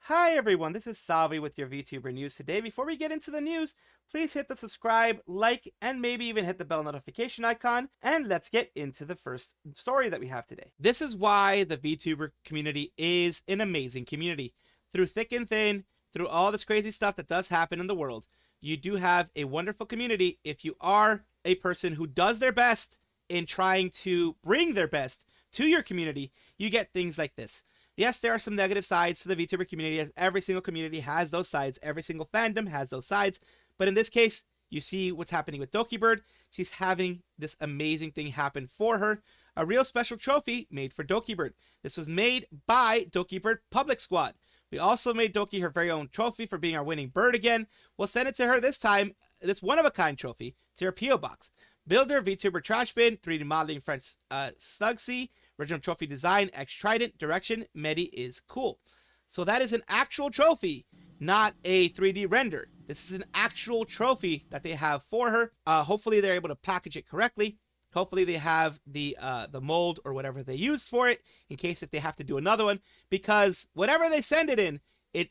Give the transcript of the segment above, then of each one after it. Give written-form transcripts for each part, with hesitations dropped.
Hi everyone, this is Salvi with your VTuber news today. Before we get into the news, please hit the subscribe, like, and maybe even hit the bell notification icon, and let's get into the first story that we have today. This is why the VTuber community is an amazing community. Through thick and thin, through all this crazy stuff that does happen in the world, you do have a wonderful community if you are a person who does their best in trying to bring their best to your community. You get things like this. Yes, there are some negative sides to the VTuber community, as every single community has those sides. Every single fandom has those sides. But in this case, you see what's happening with Dokibird. She's having this amazing thing happen for her. A real special trophy made for Dokibird. This was made by Dokibird Public Squad. We also made Doki her very own trophy for being our winning bird again. We'll send it to her this time, this one-of-a-kind trophy, to her P.O. Box. Builder, VTuber Trash Bin, 3D modeling, French Stugsy, original trophy design, X Trident, direction, Medi is cool. So that is an actual trophy, not a 3D render. This is an actual trophy that they have for her. Hopefully they're able to package it correctly. Hopefully they have the mold or whatever they used for it in case if they have to do another one, because whatever they send it in, it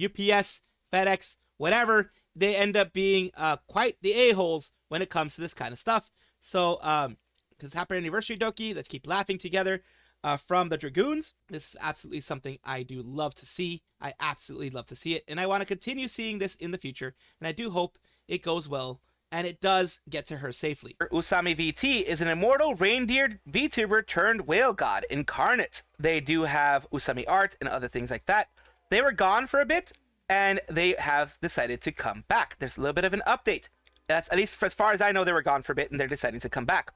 UPS, FedEx, whatever, they end up being quite the a-holes when it comes to this kind of stuff. So because happy anniversary, Doki. Let's keep laughing together. From the Dragoons, this is absolutely something I do love to see. I absolutely love to see it, and I want to continue seeing this in the future, and I do hope it goes well, and it does get to her safely. UsamiVT is an immortal reindeer VTuber turned whale god incarnate. They do have Usami art and other things like that. They were gone for a bit, and they have decided to come back. There's a little bit of an update. That's, at least as far as I know, they were gone for a bit, and they're deciding to come back.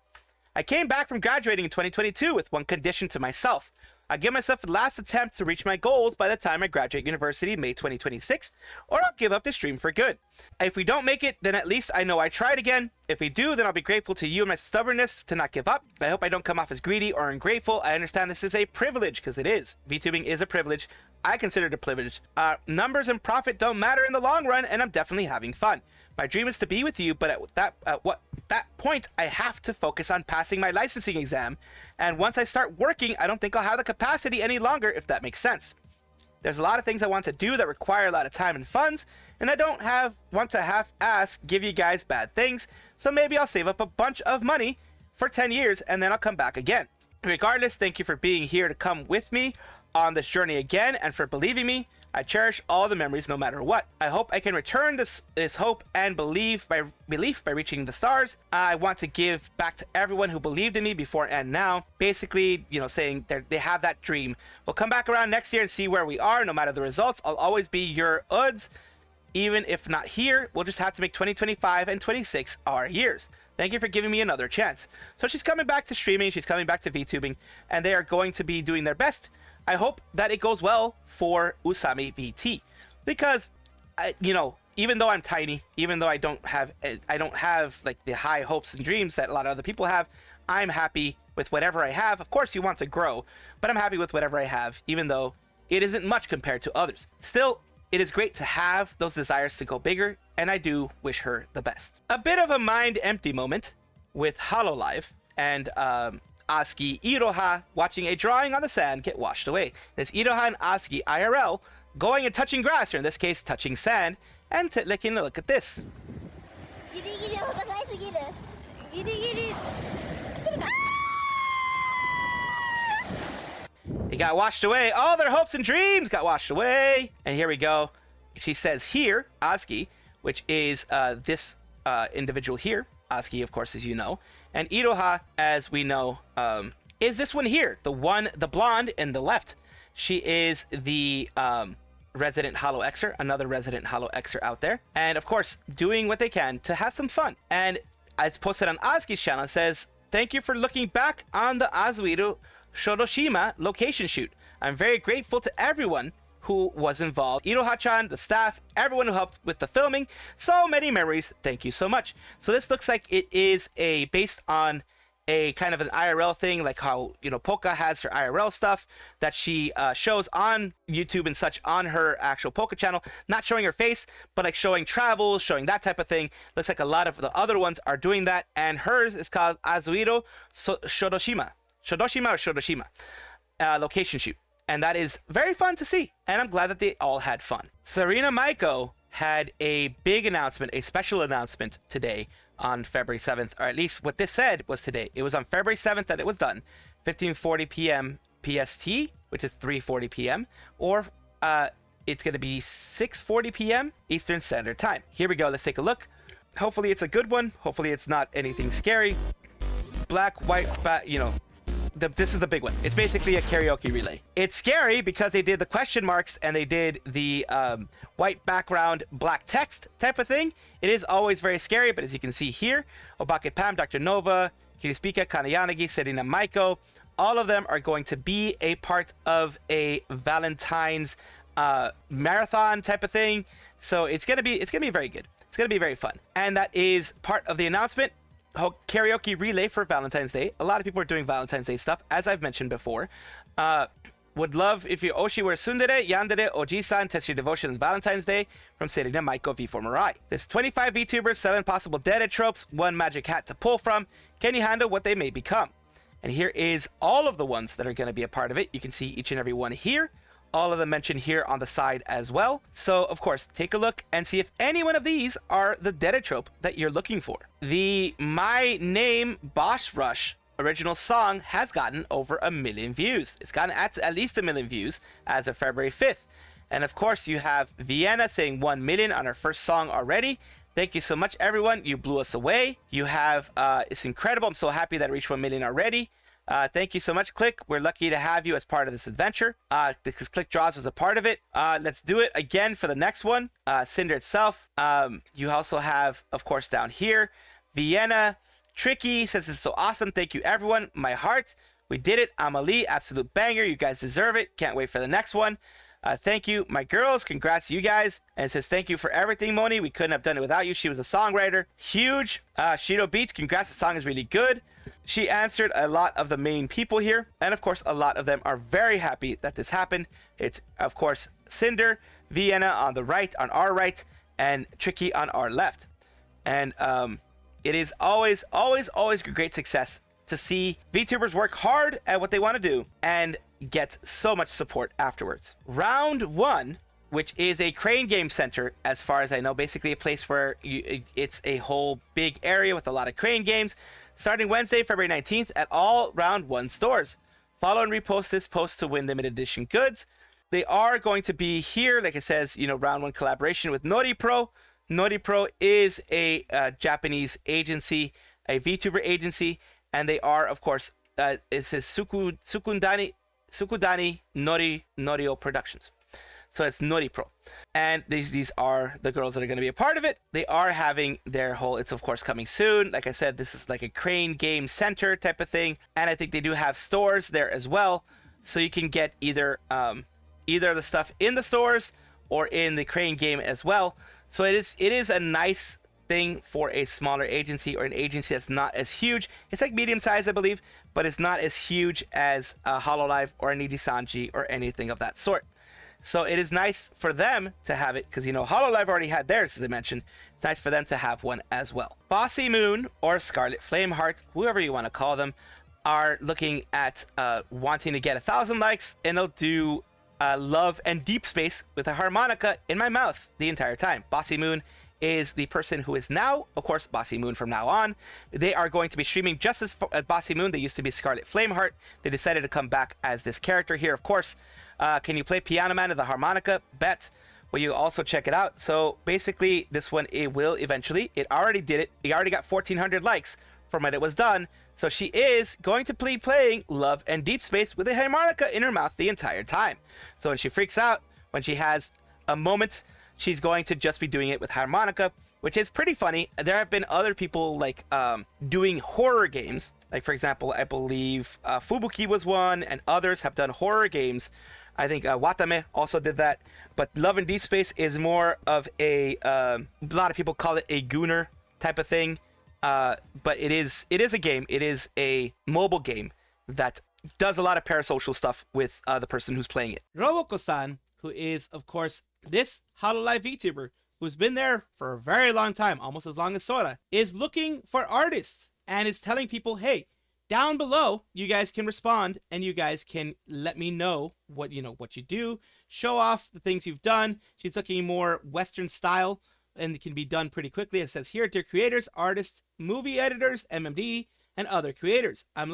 I came back from graduating in 2022 with one condition to myself. I give myself a last attempt to reach my goals by the time I graduate university, May 2026, or I'll give up the stream for good. If we don't make it, then at least I know I tried again. If we do, then I'll be grateful to you and my stubbornness to not give up. I hope I don't come off as greedy or ungrateful. I understand this is a privilege, because it is. VTubing is a privilege. I consider it a privilege. Numbers and profit don't matter in the long run, and I'm definitely having fun. My dream is to be with you, but at that point, I have to focus on passing my licensing exam. And once I start working, I don't think I'll have the capacity any longer, if that makes sense. There's a lot of things I want to do that require a lot of time and funds, and I don't want to half-ass give you guys bad things, so maybe I'll save up a bunch of money for 10 years, and then I'll come back again. Regardless, thank you for being here to come with me on this journey again, and for believing me. I cherish all the memories no matter what. I hope I can return this hope and belief by reaching the stars. I want to give back to everyone who believed in me before and now. Basically, saying they have that dream. We'll come back around next year and see where we are. No matter the results, I'll always be your UDs. Even if not here, we'll just have to make 2025 and 26 our years. Thank you for giving me another chance. So she's coming back to streaming. She's coming back to VTubing, and they are going to be doing their best. I hope that it goes well for UsamiVT, because, even though I'm tiny, even though I don't have like the high hopes and dreams that a lot of other people have, I'm happy with whatever I have. Of course, you want to grow, but I'm happy with whatever I have, even though it isn't much compared to others. Still, it is great to have those desires to go bigger, and I do wish her the best. A bit of a mind empty moment with hololive and AZKi Iroha watching a drawing on the sand get washed away. It's Iroha and AZKi IRL going and touching grass, or in this case, touching sand, and taking a look at this. It got washed away. All their hopes and dreams got washed away. And here we go. She says here, AZKi, which is this individual here. AZKi, of course, as you know. And Iroha, as we know, is this one here, the blonde in the left. She is the resident Holo Xer, another resident Holo Xer out there. And of course, doing what they can to have some fun. And as posted on AZKi's channel, it says, thank you for looking back on the Azuiro Shodoshima location shoot. I'm very grateful to everyone who was involved. Iroha-chan, the staff, everyone who helped with the filming. So many memories. Thank you so much. So this looks like it is based on a kind of an IRL thing, like how, Poca has her IRL stuff that she shows on YouTube and such on her actual Poca channel, not showing her face, but like showing travel, showing that type of thing. Looks like a lot of the other ones are doing that, and hers is called Azuiro Shodoshima. Shodoshima or Shodoshima. Location shoot. And that is very fun to see. And I'm glad that they all had fun. Serina Maiko had a big announcement, a special announcement today on February 7th, or at least what this said was today. It was on February 7th that it was done, 15:40 p.m. PST, which is 3:40 p.m., or it's going to be 6:40 p.m. Eastern Standard Time. Here we go. Let's take a look. Hopefully it's a good one. Hopefully it's not anything scary. Black, white, this is the big one. It's basically a karaoke relay. It's scary because they did the question marks and they did the white background, black text type of thing. It is always very scary, but as you can see here, Obake Pam, Dr. Nova, Kirispika, Kanayanagi, Serina Maiko, all of them are going to be a part of a Valentine's marathon type of thing. So it's gonna be very good. It's gonna be very fun. And that is part of the announcement. Karaoke relay for Valentine's Day. A lot of people are doing Valentine's Day stuff, as I've mentioned before. Would love if you oshi were tsundere, yandere, oji-san, test your devotion on Valentine's Day from Serina Maiko V4 Mirai. There's 25 VTubers, 7 possible dead tropes, 1 magic hat to pull from. Can you handle what they may become? And here is all of the ones that are going to be a part of it. You can see each and every one here. All of them mentioned here on the side as well. So, of course, take a look and see if any one of these are the dead trope that you're looking for. The My Name Boss Rush original song has gotten over 1 million views. It's gotten at least 1 million views as of February 5th. And, of course, you have Vienna saying 1 million on her first song already. Thank you so much, everyone. You blew us away. You have, it's incredible. I'm so happy that it reached 1 million already. Thank you so much, Click. We're lucky to have you as part of this adventure. Because Click Draws was a part of it. Let's do it again for the next one. Sinder itself. You also have, of course, down here, Vienna. Tricky says this is so awesome. Thank you, everyone. My heart. We did it. Amalie, absolute banger. You guys deserve it. Can't wait for the next one. Thank you, my girls. Congrats to you guys. And it says, thank you for everything, Moni. We couldn't have done it without you. She was a songwriter. Huge. Shido Beats, congrats. The song is really good. She answered a lot of the main people here. And of course, a lot of them are very happy that this happened. It's, of course, Sinder, Vienna on the right, on our right, and Tricky on our left. And it is always great success to see VTubers work hard at what they want to do and get so much support afterwards. Round 1, which is a crane game center, as far as I know, basically a place where it's a whole big area with a lot of crane games, starting Wednesday, February 19th at all Round 1 stores. Follow and repost this post to win limited edition goods. They are going to be here, like it says, Round 1 collaboration with NoriPro. NoriPro is a Japanese agency, a VTuber agency, and they are, of course, it says Sukudani Norio Productions. So it's NoriPro. And these are the girls that are going to be a part of it. They are having their whole, it's of course coming soon. Like I said, this is like a crane game center type of thing. And I think they do have stores there as well. So you can get either the stuff in the stores or in the crane game as well. So it is a nice thing for a smaller agency or an agency that's not as huge. It's like medium size, I believe, but it's not as huge as a hololive or a nijisanji or anything of that sort. So it is nice for them to have it because, hololive already had theirs, as I mentioned. It's nice for them to have one as well. BossyMoon or Scarlet Flameheart, whoever you want to call them, are looking at wanting to get 1,000 likes, and they'll do Love and Deepspace with a harmonica in my mouth the entire time. BossyMoon is the person who is now, of course, BossyMoon from now on. They are going to be streaming just as BossyMoon. They used to be Scarlet Flameheart. They decided to come back as this character here, of course. Can you play Piano Man of the harmonica? Bet. Well, you also check it out. So basically, this one, it will eventually. It already did it. It already got 1,400 likes from when it was done. So she is going to be playing Love and Deepspace with a harmonica in her mouth the entire time. So when she freaks out, when she has a moment, she's going to just be doing it with harmonica, which is pretty funny. There have been other people like doing horror games. Like, for example, I believe Fubuki was one, and others have done horror games. I think Watame also did that. But Love and Deepspace is more of a lot of people call it a gooner type of thing. But it is a game. It is a mobile game that does a lot of parasocial stuff with the person who's playing it. Roboco-san, who is, of course, this hololive VTuber, who's been there for a very long time, almost as long as Sora, is looking for artists and is telling people, hey, down below, you guys can respond and you guys can let me know what you do. Show off the things you've done. She's looking more Western style and it can be done pretty quickly. It says here, dear creators, artists, movie editors, MMD, and other creators. I'm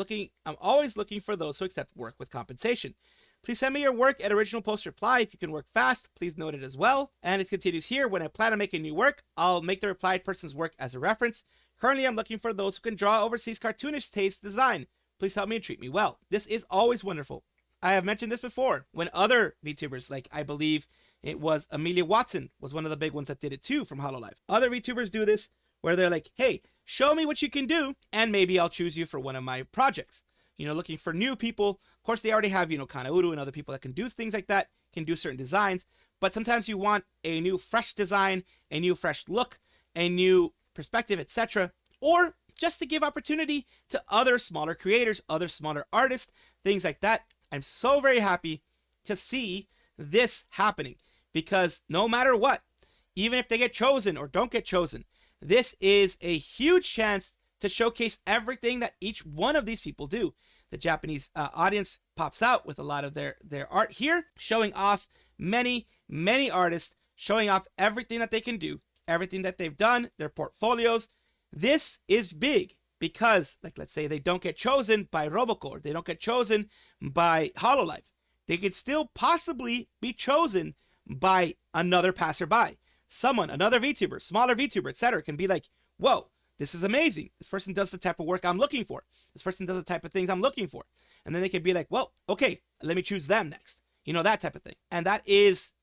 always looking for those who accept work with compensation. Please send me your work at original post reply. If you can work fast, please note it as well. And it continues here. When I plan on making new work, I'll make the replied person's work as a reference. Currently, I'm looking for those who can draw overseas cartoonish taste design. Please help me and treat me well. This is always wonderful. I have mentioned this before when other VTubers, like I believe it was Amelia Watson was one of the big ones that did it too from hololive. Other VTubers do this where they're like, hey, show me what you can do and maybe I'll choose you for one of my projects. Looking for new people. Of course, they already have, Kanauru and other people that can do things like that, can do certain designs. But sometimes you want a new fresh design, a new fresh look, a new perspective, etc. Or just to give opportunity to other smaller creators, other smaller artists, things like that. I'm so very happy to see this happening because no matter what, even if they get chosen or don't get chosen, this is a huge chance to showcase everything that each one of these people do. The Japanese audience pops out with a lot of their art here, showing off many artists, showing off everything that they can do, everything that they've done, their portfolios. This is big because, like, let's say they don't get chosen by Roboco or they don't get chosen by hololive. They could still possibly be chosen by another passerby. Someone, another VTuber, smaller VTuber, etc. can be like, whoa, this is amazing. This person does the type of work I'm looking for. This person does the type of things I'm looking for. And then they can be like, well, okay, let me choose them next. That type of thing. And that is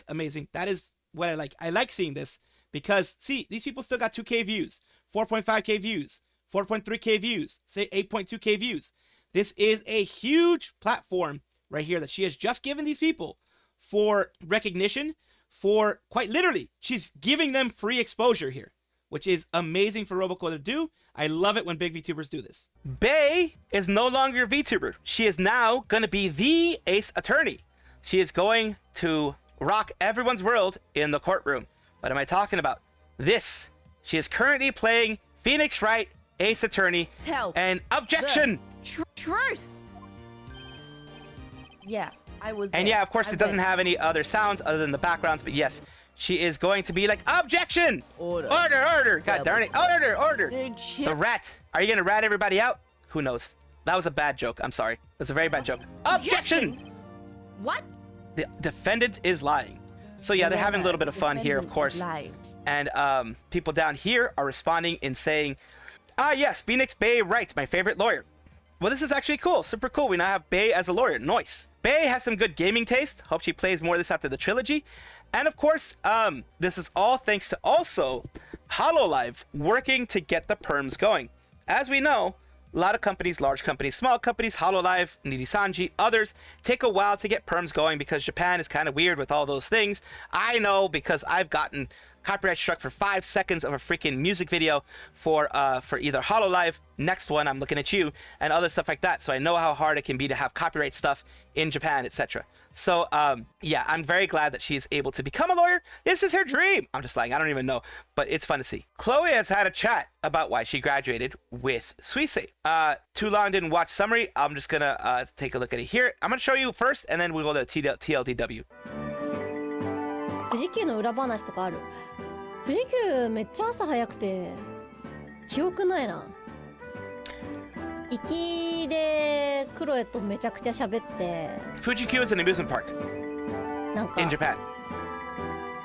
amazing. That is what I like. I like seeing this because, see, these people still got 2K views, 4.5K views, 4.3K views, say 8.2K views. This is a huge platform right here that she has just given these people for recognition, for quite literally, she's giving them free exposure here, which is amazing for Roboco to do. I love it when big VTubers do this. Bae is no longer a VTuber. She is now going to be the ace attorney. She is going to rock everyone's world in the courtroom. What am I talking about? This. She is currently playing Phoenix Wright, ace attorney, and objection. Truth. Yeah, I was. And yeah, of course, it doesn't have any other sounds other than the backgrounds, but yes. She is going to be like, objection! Order! God darn it! Order! The rat! Are you gonna rat everybody out? Who knows? That was a bad joke. I'm sorry. It was a very bad joke. Objection! What? The defendant is lying. So yeah, they're having a little bit of fun here, of course. And people down here are responding in saying, yes, Phoenix Bae Wright, my favorite lawyer. Well, this is actually cool. Super cool. We now have Bae as a lawyer. Nice. Bae has some good gaming taste. Hope she plays more of this after the trilogy. And of course, this is all thanks to also hololive working to get the perms going. As we know, a lot of companies, large companies, small companies, hololive, nijisanji, others take a while to get perms going because Japan is kind of weird with all those things. I know because I've gotten copyright struck for 5 seconds of a freaking music video for either hololive, next one, I'm looking at you, and other stuff like that. So I know how hard it can be to have copyright stuff in Japan, etc. So yeah, I'm very glad that she's able to become a lawyer. This is her dream. I'm just lying. I don't even know, but it's fun to see. Chloe has had a chat about why she graduated with Suisei. Too long didn't watch summary. I'm just gonna take a look at it here. I'm gonna show you first, and then we'll go to TLDW. 富士急の裏話とかある。富士急めっちゃ朝早くて記憶ないな。行きでクロエとめちゃくちゃ喋って。Fuji-Q is an amusement park なんか in Japan.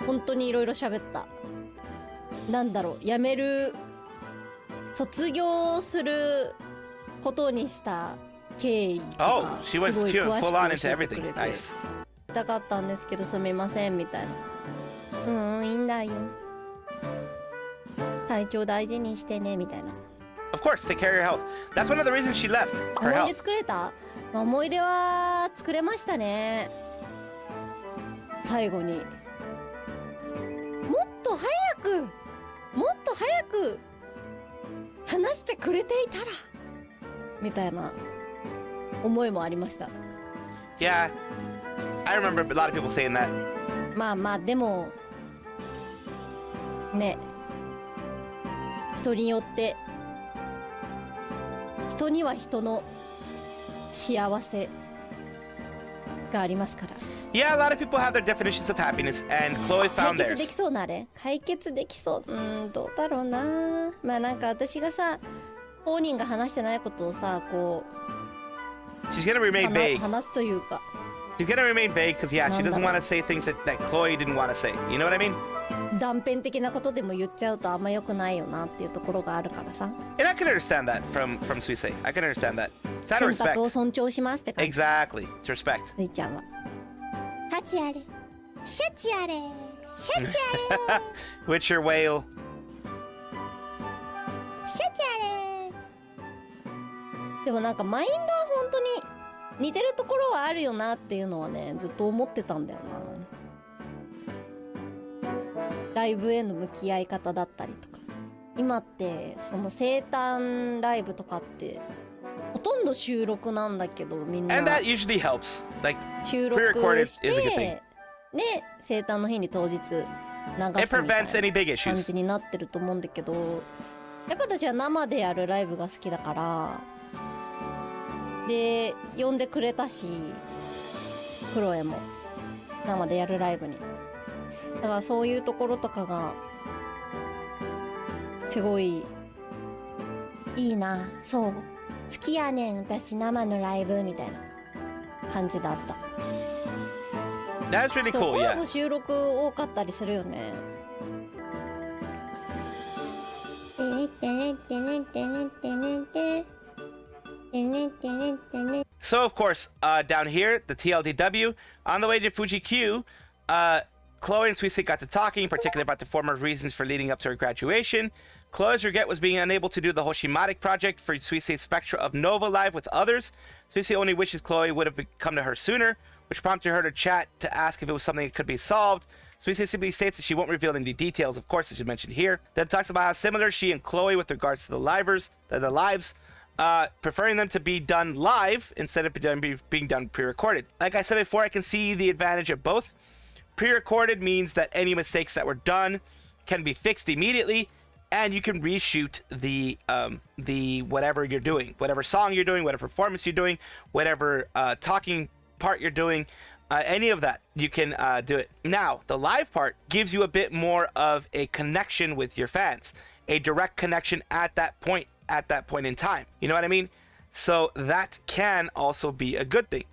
本当にいろいろ喋った。なんだろう、辞める、卒業することにした経緯とか。Oh, she went full on into everything. Nice. たかったんですけどすみませんみたいな。いいんだよ。体調大事にしてねみたいな。Of course, take care of your health. That's one of the reasons she left. Her 思い health. 出作れた？思い出は作れましたね。最後に。もっと早く話してくれていたらみたいな思いもありました。Yeah, I remember a lot of people saying that. まあまあでもね、人によって人には人の幸せがありますから。 Yeah, a lot of people have their definitions of happiness, and Chloe 解 found 決で theirs. きそうなあれ解決できそうどうだろうな。まあなんか私がさ当人が話してないことをさこ She's gonna う remain vague. 話すというか She's gonna remain vague because, yeah, she doesn't want to say things that Chloe didn't want to say. You know what I mean? 断片的なことでも言っちゃうとあんま良くないよなっていうところがあるからさ。 And I can understand that from Suisei. I can understand that. It's out of 選択を respect. 尊重しますって感じ。 Exactly. It's respect. スイちゃんは。ハチあれ、シャチあれ、シャチあれ、 Witcher whale. シャチあれ。でもなんかマインドは本当に似てるところはあるよなっていうのはねずっと思ってたんだよな。ライブへの向き合い方だったりとか。今ってその生誕ライブとかってほとんど収録なんだけどみんな And that usually helps. Like, 収録 pre-recorded し is a good thing. てで生誕の日に当日流すみ It たい prevents any big な感 issues. じになってると思うんだけどやっぱ私は生でやるライブが好きだからで呼んでくれたしクロエも生でやるライブにだからそういうところとかがすごいいいな。そう好きやねん私生のライブみたいな感じだった。 That's really そう cool, コラボ yeah. 収録多かったりするよね。So, of course, down here, the TLDW, on the way to Fuji Q, Chloe and Suisei got to talking, particularly about the former reasons for leading up to her graduation. Chloe's regret was being unable to do the Hoshimatic project for Suisei's Spectra of Nova Live with others. Suisei only wishes Chloe would have come to her sooner, which prompted her to chat to ask if it was something that could be solved. Suisei simply states that she won't reveal any details, of course, as you mentioned here. Then talks about how similar she and Chloe with regards to the lives, preferring them to be done live instead of being done pre-recorded. Like I said before, I can see the advantage of both. Pre-recorded means that any mistakes that were done can be fixed immediately, and you can reshoot the whatever you're doing, whatever song you're doing, whatever performance you're doing, whatever talking part you're doing, any of that, you can do it. Now, the live part gives you a bit more of a connection with your fans, a direct connection at that point in time. You know what I mean? So that can also be a good thing.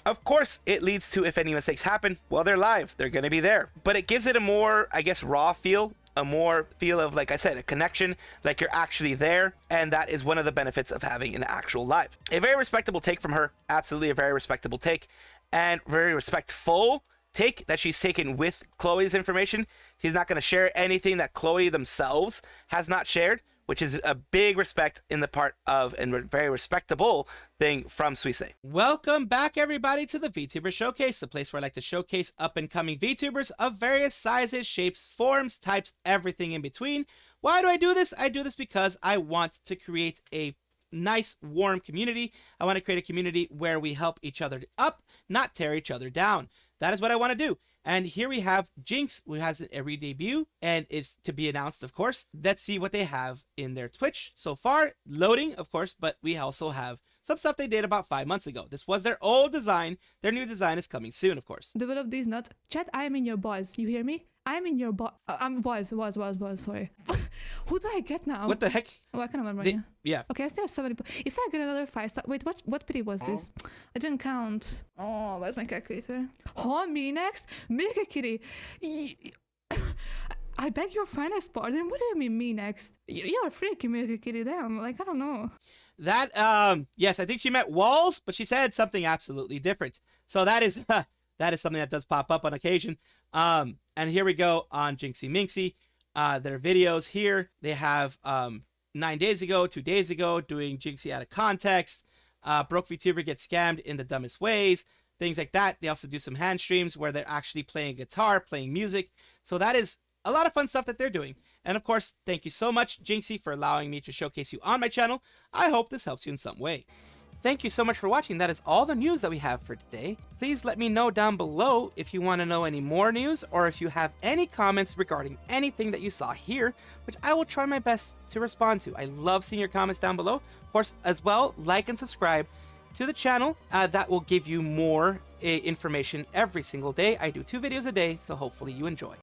Of course, it leads to if any mistakes happen, well, they're live. They're going to be there. But it gives it a more, I guess, raw feel, a more feel of, like I said, a connection, like you're actually there. And that is one of the benefits of having an actual live. A very respectable take from her. Absolutely a very respectable take. And very respectful take that she's taken with Chloe's information. She's not going to share anything that Chloe themselves has not shared, which is a big respect in the part of and very respectable thing from Suisei. Welcome back, everybody, to the VTuber Showcase, the place where I like to showcase up-and-coming VTubers of various sizes, shapes, forms, types, everything in between. Why do I do this? I do this because I want to create a nice, warm community. I want to create a community where we help each other up, not tear each other down. That is what I want to do. And here we have Jinx, who has a re-debut, and it's to be announced, of course. Let's see what they have in their Twitch so far. Loading, of course, but we also have some stuff they did about 5 months ago. This was their old design. Their new design is coming soon, of course. Develop these nuts. Chat, I am in your boss. You hear me? I'm in your boss. I'm was, sorry. Who do I get now? What the heck? Oh, I can't remember. Yeah. Okay, I still have 70. If I get another 5-star. Wait, what pity was this? I didn't count. Oh, where's my calculator? Oh, me next? Milky Kitty. I beg your finest pardon. What do you mean, me next? You're a freaky Milky Kitty. Damn, like, I don't know. That, yes, I think she meant walls, but she said something absolutely different. So that is, that is something that does pop up on occasion. And here we go on JinxyMinxy. Their videos here, they have 9 days ago, 2 days ago, doing Jinxy out of context. Broke VTuber gets scammed in the dumbest ways. Things like that. They also do some hand streams where they're actually playing guitar, playing music. So that is a lot of fun stuff that they're doing. And of course, thank you so much, Jinxy, for allowing me to showcase you on my channel. I hope this helps you in some way. thank you so much for watching. That is all the news that we have for today. Please let me know down below if you want to know any more news or if you have any comments regarding anything that you saw here, which I will try my best to respond to. I love seeing your comments down below. Of course, as well, like and subscribe to the channel. That will give you more information every single day. I do 2 videos a day, so hopefully you enjoy.